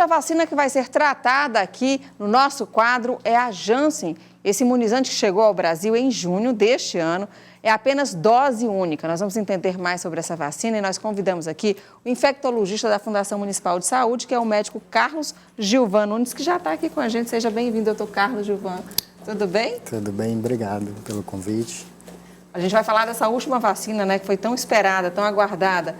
a vacina que vai ser tratada aqui no nosso quadro é a Janssen. Esse imunizante que chegou ao Brasil em junho deste ano é apenas dose única. Nós vamos entender mais sobre essa vacina e nós convidamos aqui o infectologista da Fundação Municipal de Saúde, que é o médico Carlos Gilvan Nunes, que já está aqui com a gente. Seja bem-vindo, doutor Carlos Gilvan. Tudo bem? Tudo bem, obrigado pelo convite. A gente vai falar dessa última vacina, né, que foi tão esperada, tão aguardada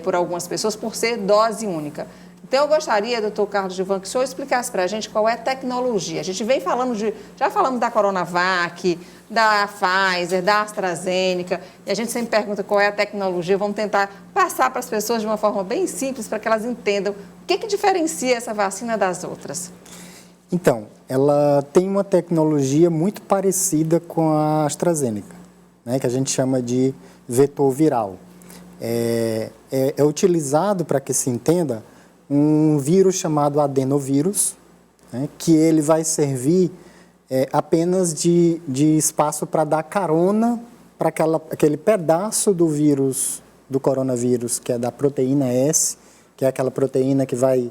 por algumas pessoas, por ser dose única. Então, eu gostaria, doutor Carlos Gilvan, que o senhor explicasse para a gente qual é a tecnologia. A gente vem falando já falamos da Coronavac, da Pfizer, da AstraZeneca, e a gente sempre pergunta qual é a tecnologia. Vamos tentar passar para as pessoas de uma forma bem simples, para que elas entendam o que diferencia essa vacina das outras. Então, ela tem uma tecnologia muito parecida com a AstraZeneca, né, que a gente chama de vetor viral. É utilizado, para que se entenda, um vírus chamado adenovírus, né, que ele vai servir apenas de espaço para dar carona para aquele pedaço do vírus, do coronavírus, que é da proteína S, que é aquela proteína que vai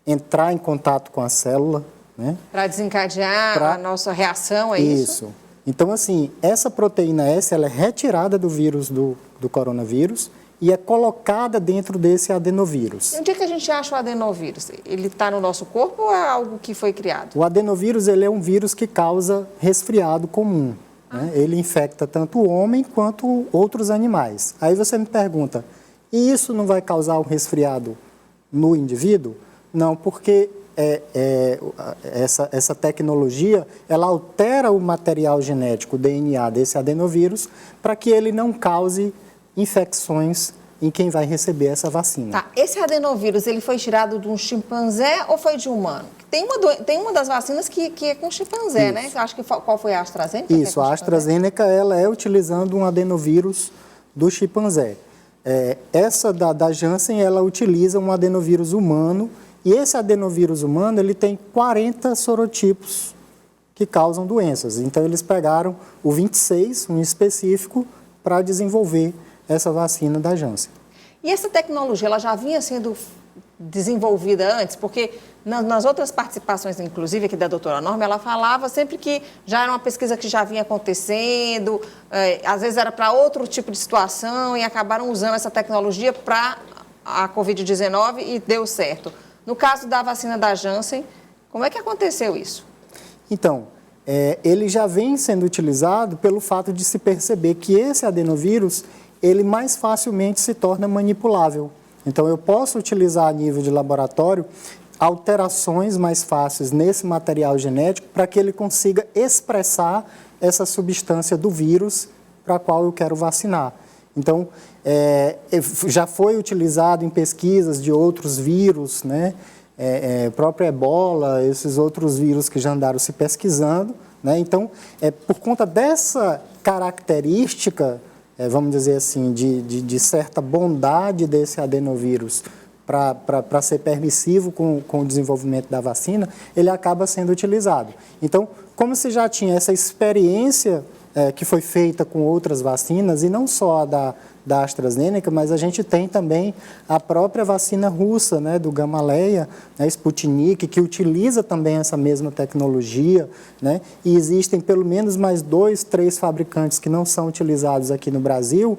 entrar em contato com a célula, né? Para desencadear a nossa reação, é isso? Isso. Então, assim, essa proteína S, ela é retirada do vírus do coronavírus e é colocada dentro desse adenovírus. E onde é que a gente acha o adenovírus? Ele está no nosso corpo ou é algo que foi criado? O adenovírus, ele é um vírus que causa resfriado comum, né? Ele infecta tanto o homem quanto outros animais. Aí você me pergunta, e isso não vai causar um resfriado no indivíduo? Não, porque essa tecnologia, ela altera o material genético, o DNA desse adenovírus, para que ele não cause infecções em quem vai receber essa vacina. Tá, esse adenovírus, ele foi tirado de um chimpanzé ou foi de humano? Tem uma das vacinas que é com chimpanzé, né? Acho que qual foi a AstraZeneca? Isso, a AstraZeneca, ela é utilizando um adenovírus do chimpanzé. Essa da Janssen, ela utiliza um adenovírus humano, e esse adenovírus humano, ele tem 40 sorotipos que causam doenças. Então, eles pegaram o 26, um específico, para desenvolver essa vacina da Janssen. E essa tecnologia, ela já vinha sendo desenvolvida antes? Porque nas outras participações, inclusive aqui da doutora Norma, ela falava sempre que já era uma pesquisa que já vinha acontecendo, às vezes era para outro tipo de situação e acabaram usando essa tecnologia para a Covid-19 e deu certo. No caso da vacina da Janssen, como é que aconteceu isso? Então, ele já vem sendo utilizado pelo fato de se perceber que esse adenovírus, ele mais facilmente se torna manipulável. Então, eu posso utilizar a nível de laboratório alterações mais fáceis nesse material genético para que ele consiga expressar essa substância do vírus para a qual eu quero vacinar. Então, já foi utilizado em pesquisas de outros vírus, né? Próprio Ebola, esses outros vírus que já andaram se pesquisando, né? Então, por conta dessa característica, vamos dizer assim, de certa bondade desse adenovírus para ser permissivo com o desenvolvimento da vacina, ele acaba sendo utilizado. Então, como se já tinha essa experiência que foi feita com outras vacinas, e não só a da AstraZeneca, mas a gente tem também a própria vacina russa, né, do Gamaleya, né, Sputnik, que utiliza também essa mesma tecnologia, né, e existem pelo menos mais 2, 3 fabricantes que não são utilizados aqui no Brasil,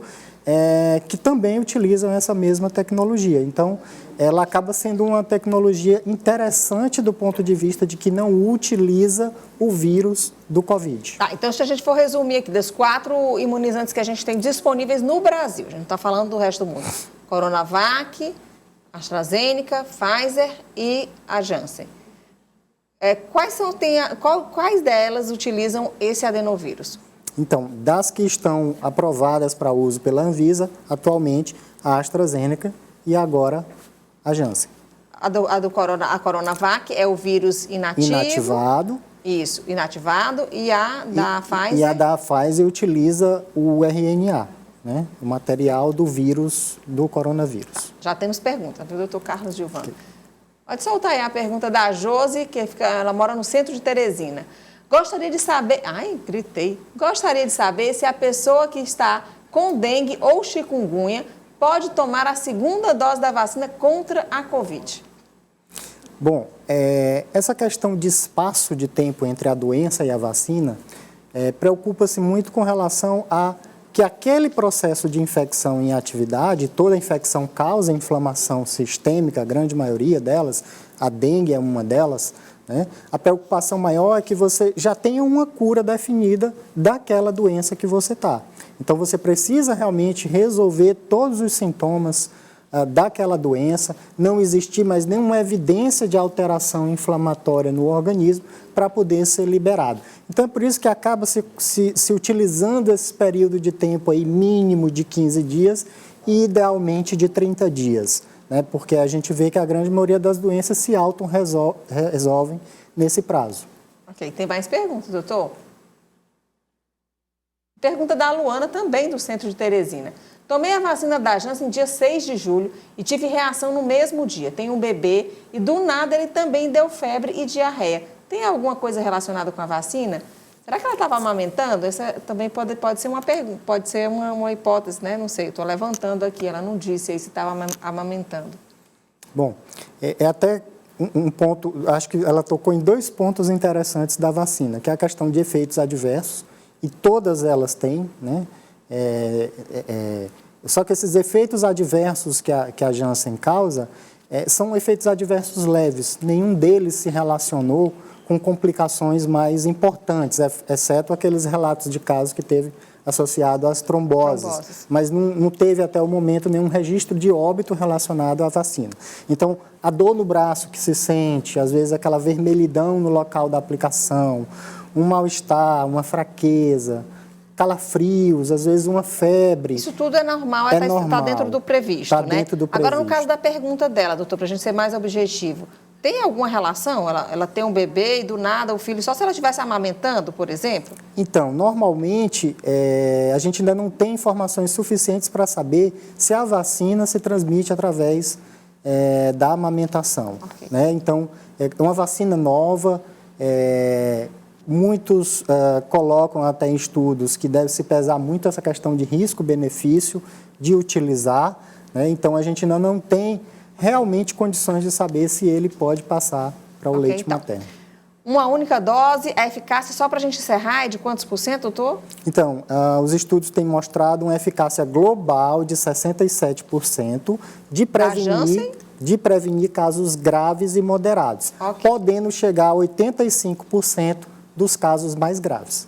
que também utilizam essa mesma tecnologia. Então, ela acaba sendo uma tecnologia interessante do ponto de vista de que não utiliza o vírus do Covid. Tá, então, se a gente for resumir aqui, das 4 imunizantes que a gente tem disponíveis no Brasil, a gente não está falando do resto do mundo, Coronavac, AstraZeneca, Pfizer e a Janssen. Quais delas utilizam esse adenovírus? Então, das que estão aprovadas para uso pela Anvisa, atualmente, a AstraZeneca e agora a Janssen. A Coronavac é o vírus inativo. Inativado. Isso, inativado. E a da Pfizer? E a da Pfizer utiliza o RNA, né? O material do vírus do coronavírus. Já temos pergunta do doutor Carlos Gilvan. Pode soltar aí a pergunta da Josi, ela mora no centro de Teresina. Gostaria de saber se a pessoa que está com dengue ou chikungunya pode tomar a segunda dose da vacina contra a Covid. Bom, essa questão de espaço de tempo entre a doença e a vacina preocupa-se muito com relação a que aquele processo de infecção em atividade, toda infecção causa inflamação sistêmica, a grande maioria delas, a dengue é uma delas, né? A preocupação maior é que você já tenha uma cura definida daquela doença que você está. Então, você precisa realmente resolver todos os sintomas daquela doença, não existir mais nenhuma evidência de alteração inflamatória no organismo para poder ser liberado. Então, é por isso que acaba se utilizando esse período de tempo aí mínimo de 15 dias e idealmente de 30 dias, né? Porque a gente vê que a grande maioria das doenças se auto-resolvem nesse prazo. Ok, tem mais perguntas, doutor? Pergunta da Luana, também do Centro de Teresina. Tomei a vacina da Janssen dia 6 de julho e tive reação no mesmo dia. Tenho um bebê e do nada ele também deu febre e diarreia. Tem alguma coisa relacionada com a vacina? Será que ela estava amamentando? Essa também pode ser uma pergunta, pode ser uma hipótese, né? Não sei, estou levantando aqui, ela não disse aí se estava amamentando. Bom, é até um ponto, acho que ela tocou em 2 pontos interessantes da vacina, que é a questão de efeitos adversos, e todas elas têm, né? Só que esses efeitos adversos que a Janssen causa são efeitos adversos leves. Nenhum deles se relacionou com complicações mais importantes, exceto aqueles relatos de casos que teve associado às tromboses. Mas não teve até o momento nenhum registro de óbito relacionado à vacina. Então, a dor no braço que se sente, às vezes aquela vermelhidão no local da aplicação, um mal-estar, uma fraqueza, calafrios, às vezes uma febre. Isso tudo é normal, está dentro do previsto, tá né? Dentro do previsto. Agora, no caso da pergunta dela, doutor, para a gente ser mais objetivo, tem alguma relação? Ela tem um bebê e do nada o filho, só se ela estivesse amamentando, por exemplo? Então, normalmente, a gente ainda não tem informações suficientes para saber se a vacina se transmite através da amamentação. Okay. Né? Então, é uma vacina nova. Muitos colocam até em estudos que deve se pesar muito essa questão de risco-benefício de utilizar, né? Então, a gente ainda não tem realmente condições de saber se ele pode passar para o leite materno. Uma única dose, a eficácia, só para a gente encerrar, é de quantos por cento, doutor? Então, os estudos têm mostrado uma eficácia global de 67% de prevenir casos graves e moderados, podendo chegar a 85% dos casos mais graves.